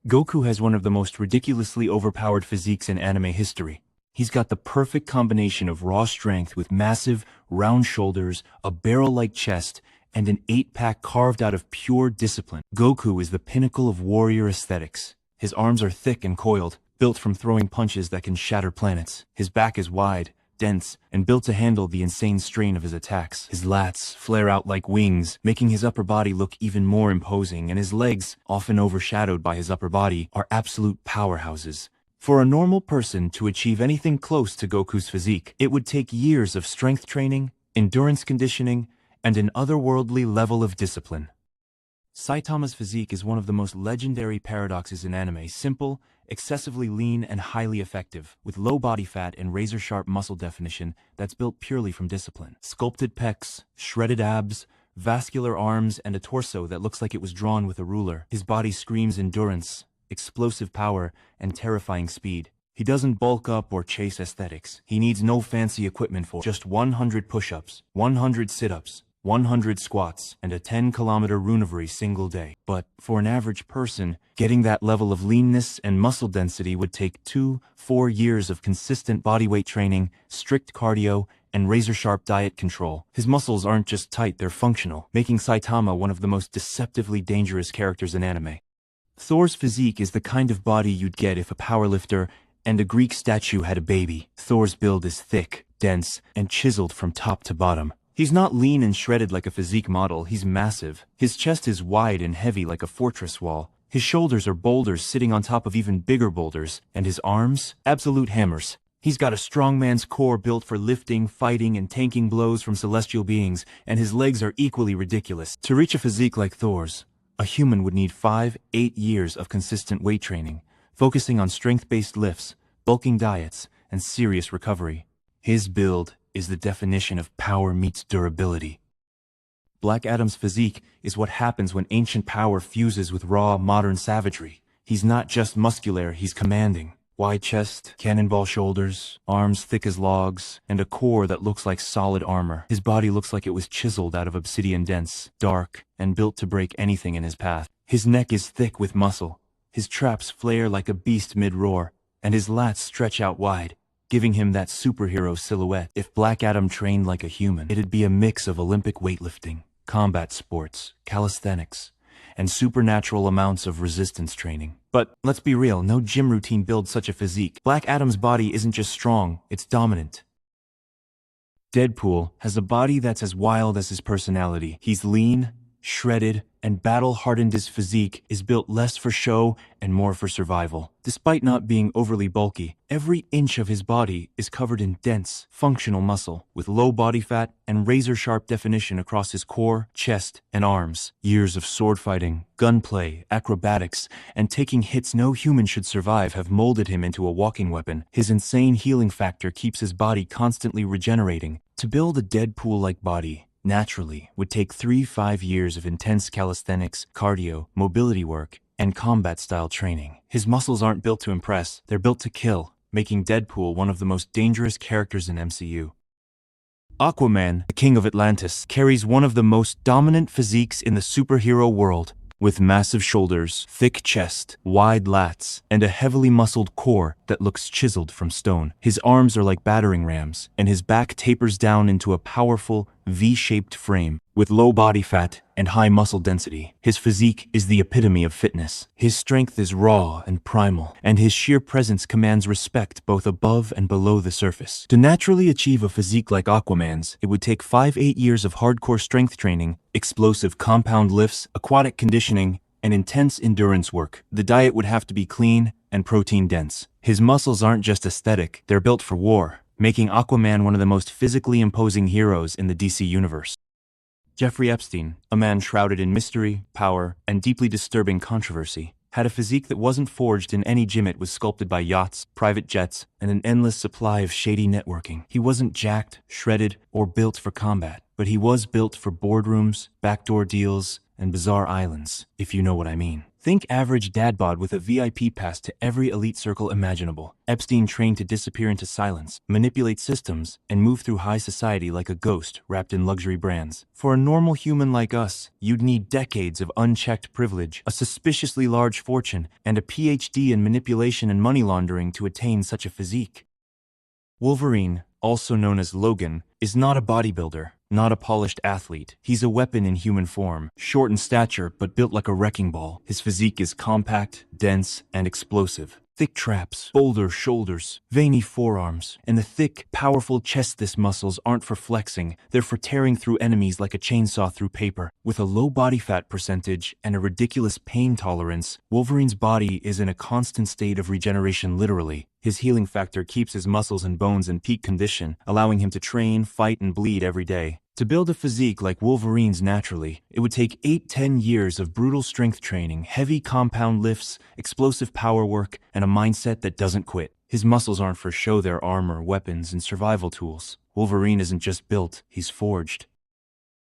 Goku has one of the most ridiculously overpowered physiques in anime history. He's got the perfect combination of raw strength with massive, round shoulders, a barrel-like chest, and an 8-pack carved out of pure discipline. Goku is the pinnacle of warrior aesthetics. His arms are thick and coiled, built from throwing punches that can shatter planets. His back is wide, dense, and built to handle the insane strain of his attacks. His lats flare out like wings, making his upper body look even more imposing, and his legs, often overshadowed by his upper body, are absolute powerhouses. For a normal person to achieve anything close to Goku's physique, it would take years of strength training, endurance conditioning, and an otherworldly level of discipline. Saitama's physique is one of the most legendary paradoxes in anime: simple, excessively lean, and highly effective, with low body fat and razor-sharp muscle definition that's built purely from discipline. Sculpted pecs, shredded abs, vascular arms, and a torso that looks like it was drawn with a ruler. His body screams endurance, explosive power, and terrifying speed. He doesn't bulk up or chase aesthetics. He needs no fancy equipment for just 100 push-ups, 100 sit-ups, 100 squats, and a 10-kilometer run every single day. But for an average person, getting that level of leanness and muscle density would take 2-4 years of consistent bodyweight training, strict cardio, and razor-sharp diet control. His muscles aren't just tight, they're functional, making Saitama one of the most deceptively dangerous characters in anime. Thor's physique is the kind of body you'd get if a powerlifter and a Greek statue had a baby. Thor's build is thick, dense, and chiseled from top to bottom. He's not lean and shredded like a physique model, he's massive. His chest is wide and heavy like a fortress wall. His shoulders are boulders sitting on top of even bigger boulders, and his arms? Absolute hammers. He's got a strongman's core built for lifting, fighting, and tanking blows from celestial beings, and his legs are equally ridiculous. To reach a physique like Thor's, a human would need 5-8 years of consistent weight training, focusing on strength-based lifts, bulking diets, and serious recovery. His build is the definition of power meets durability. Black Adam's physique is what happens when ancient power fuses with raw, modern savagery. He's not just muscular, he's commanding. Wide chest, cannonball shoulders, arms thick as logs, and a core that looks like solid armor. His body looks like it was chiseled out of obsidian, dense, dark, and built to break anything in his path. His neck is thick with muscle. His traps flare like a beast mid-roar, and his lats stretch out wide, giving him that superhero silhouette. If Black Adam trained like a human, it'd be a mix of Olympic weightlifting, combat sports, calisthenics, and supernatural amounts of resistance training. But let's be real, no gym routine builds such a physique. Black Adam's body isn't just strong, it's dominant. Deadpool has a body that's as wild as his personality. He's lean, shredded, and battle-hardened. His physique is built less for show and more for survival. Despite not being overly bulky, every inch of his body is covered in dense, functional muscle, with low body fat and razor-sharp definition across his core, chest, and arms. Years of sword fighting, gunplay, acrobatics, and taking hits no human should survive have molded him into a walking weapon. His insane healing factor keeps his body constantly regenerating. To build a Deadpool-like body naturally would take 3-5 years of intense calisthenics, cardio, mobility work, and combat-style training. His muscles aren't built to impress, they're built to kill, making Deadpool one of the most dangerous characters in MCU. Aquaman, the King of Atlantis, carries one of the most dominant physiques in the superhero world. With massive shoulders, thick chest, wide lats, and a heavily muscled core that looks chiseled from stone. His arms are like battering rams, and his back tapers down into a powerful, V-shaped frame. With low body fat and high muscle density, his physique is the epitome of fitness. His strength is raw and primal, and his sheer presence commands respect both above and below the surface. To naturally achieve a physique like Aquaman's, it would take 5-8 years of hardcore strength training, explosive compound lifts, aquatic conditioning, and intense endurance work. The diet would have to be clean and protein-dense. His muscles aren't just aesthetic, they're built for war, making Aquaman one of the most physically imposing heroes in the DC universe. Jeffrey Epstein, a man shrouded in mystery, power, and deeply disturbing controversy, had a physique that wasn't forged in any gym. It was sculpted by yachts, private jets, and an endless supply of shady networking. He wasn't jacked, shredded, or built for combat, but he was built for boardrooms, backdoor deals, and bizarre islands, if you know what I mean. Think average dad bod with a VIP pass to every elite circle imaginable. Epstein trained to disappear into silence, manipulate systems, and move through high society like a ghost wrapped in luxury brands. For a normal human like us, you'd need decades of unchecked privilege, a suspiciously large fortune, and a PhD in manipulation and money laundering to attain such a physique. Wolverine, also known as Logan, is not a bodybuilder, not a polished athlete. He's a weapon in human form, short in stature but built like a wrecking ball. His physique is compact, dense, and explosive. Thick traps, boulder shoulders, veiny forearms, and the thick, powerful chest. These muscles aren't for flexing, they're for tearing through enemies like a chainsaw through paper. With a low body fat percentage and a ridiculous pain tolerance, Wolverine's body is in a constant state of regeneration literally. His healing factor keeps his muscles and bones in peak condition, allowing him to train, fight, and bleed every day. To build a physique like Wolverine's naturally, it would take 8-10 years of brutal strength training, heavy compound lifts, explosive power work, and a mindset that doesn't quit. His muscles aren't for show, they're armor, weapons, and survival tools. Wolverine isn't just built, he's forged.